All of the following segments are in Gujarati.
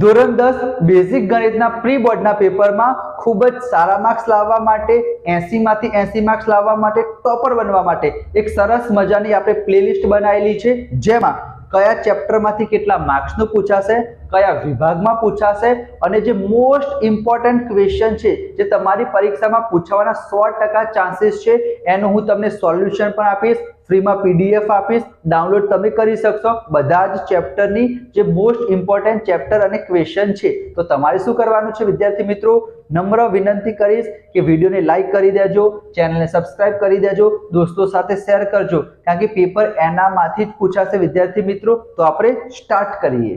ધોરણ 10 બેઝિક ગણિતના પ્રી બોર્ડના પેપરમાં ખૂબ જ સારા માર્ક્સ લાવવા માટે 80 માંથી 80 માર્ક્સ લાવવા માટે ટોપર બનવા માટે એક સરસ મજાની આપણે પ્લેલિસ્ટ બનાવેલી છે, જેમાં કયા ચેપ્ટરમાંથી કેટલા માર્ક્સનું પૂછાશે, કયા વિભાગમાં પૂછાશે અને જે મોસ્ટ ઇમ્પોર્ટન્ટ ક્વેશ્ચન છે જે તમારી પરીક્ષામાં પૂછવાના 100% ચાન્સીસ છે એનું હું તમને સોલ્યુશન પણ આપીશ, ફ્રીમાં પીડીએફ આપીશ, ડાઉનલોડ તમે કરી શકશો બધા જ ચેપ્ટરની જે મોસ્ટ ઇમ્પોર્ટન્ટ ચેપ્ટર અને ક્વેશ્ચન છે। તો તમારે શું કરવાનું છે વિદ્યાર્થી મિત્રો, નમ્ર વિનંતી કરીશ કે વિડીયોને લાઈક કરી દેજો, ચેનલને સબસ્ક્રાઇબ કરી દેજો, દોસ્તો સાથે શેર કરજો, કારણ કે પેપર એનામાંથી જ પૂછાશે વિદ્યાર્થી મિત્રો। તો આપણે સ્ટાર્ટ કરીએ।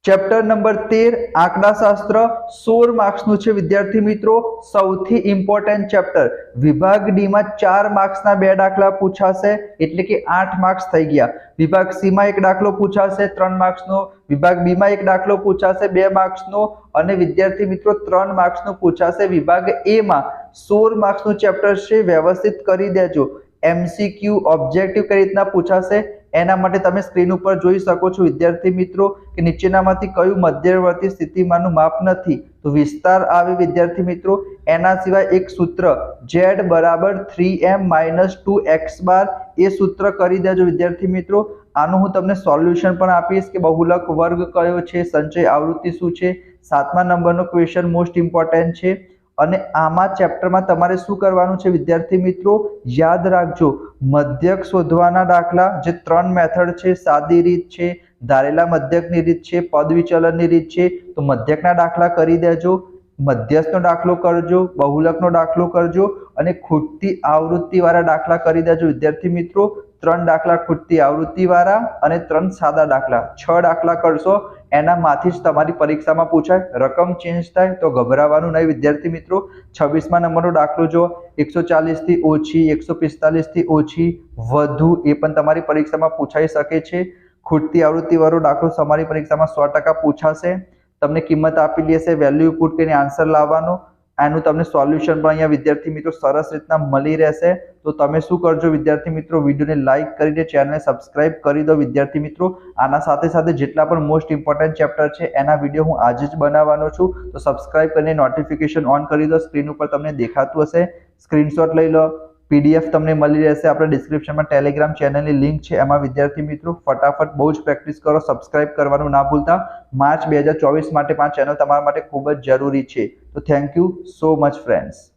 ચેપ્ટર નંબર 13 આંકડાશાસ્ત્ર 16 માર્ક્સનું છે વિદ્યાર્થી મિત્રો, સૌથી ઇમ્પોર્ટન્ટ ચેપ્ટર। વિભાગ ડી માં 4 માર્ક્સના 2 દાખલા પૂછાશે, એટલે કે 8 માર્ક્સ થઈ ગયા। વિભાગ સી માં એક દાખલો પૂછાશે 3 માર્ક્સનો, વિભાગ બી માં એક દાખલો પૂછાશે 2 માર્ક્સનો અને વિદ્યાર્થી મિત્રો 3 માર્ક્સનો પૂછાશે વિભાગ એ માં। 16 માર્ક્સનું ચેપ્ટર છે, વ્યવસ્થિત કરી દેજો। એમસીક્યુ ઓબ્જેક્ટિવ કઈ રીતના પૂછાશે એના માટે તમે સ્ક્રીન ઉપર જોઈ શકો છો વિદ્યાર્થી મિત્રો કે નીચેનામાંથી કયું મધ્યવર્તી સ્થિતિમાનનું માપ નથી, તો વિસ્તાર આવે વિદ્યાર્થી મિત્રો। એના સિવાય એક સૂત્ર z = 3m - 2x બાર, એ સૂત્ર કરી દેજો વિદ્યાર્થી મિત્રો। આનું હું તમને સોલ્યુશન પણ આપીશ કે બહુલક વર્ગ કયો છે, સંચય આવૃત્તિ શું છે, 7મા નંબરનો ક્વેશ્ચન મોસ્ટ ઇમ્પોર્ટન્ટ છે। અને આમાં ચેપ્ટરમાં તમારે શું કરવાનું છે વિદ્યાર્થી મિત્રો, યાદ રાખજો મધ્યક શોધવાના દાખલા જે 3 મેથડ છે, સાદી રીત છે, ધારેલા મધ્યકની રીત છે, પદ વિચલનની રીત છે, તો મધ્યકના દાખલા કરી દેજો, મધ્યસ્થનો દાખલો કરજો, બહુલકનો દાખલો કરજો અને ખૂટતી આવૃત્તિ વાળા દાખલા કરી દેજો વિદ્યાર્થી મિત્રો। 3 દાખલા ખૂટતી આવૃત્તિ વાળા અને 3 સાદા દાખલા, 6 દાખલા કરશો, એનામાંથી જ તમારી પરીક્ષામાં પૂછાય। રકમ ચેન્જ થાય તો ગભરાવાનું નહીં વિદ્યાર્થી મિત્રો। 26મા નંબરનો દાખલો જો 140 થી ઓછી, 145 થી ઓછી, વધુ, એ પણ તમારી પરીક્ષામાં પૂછાઈ શકે છે। ખૂટતી આવૃત્તિ વાળો દાખલો તમારી પરીક્ષામાં 100% પૂછાશે। તમને કિંમત આપેલી હશે, વેલ્યુ પુટ કરીને આન્સર લાવવાનો, આનું તમને સોલ્યુશન પણ અહીંયા વિદ્યાર્થી મિત્રો સરસ રીતના મળી રહેશે। તો તમે શું કરજો વિદ્યાર્થી મિત્રો, વિડીયોને લાઈક કરીને ચેનલને સબસ્ક્રાઇબ કરી દો વિદ્યાર્થી મિત્રો। આના સાથે સાથે જેટલા પણ મોસ્ટ ઇમ્પોર્ટન્ટ ચેપ્ટર છે એના વિડીયો હું આજે જ બનાવવાનો છું, તો સબસ્ક્રાઇબ કરીને નોટિફિકેશન ઓન કરી દો। સ્ક્રીન ઉપર તમને દેખાતું હશે, સ્ક્રીનશોટ લઈ લો, પીડીએફ તમને મળી રહેશે। આપણે ડિસ્ક્રિપ્શનમાં ટેલિગ્રામ ચેનલની લિંક છે, એમાં વિદ્યાર્થી મિત્રો ફટાફટ બહુ જ પ્રેક્ટિસ કરો, સબસ્ક્રાઇબ કરવાનું ના ભૂલતા। માર્ચ 2024 માટે આ ચેનલ તમારા માટે ખૂબ જ જરૂરી છે। તો thank you so much friends.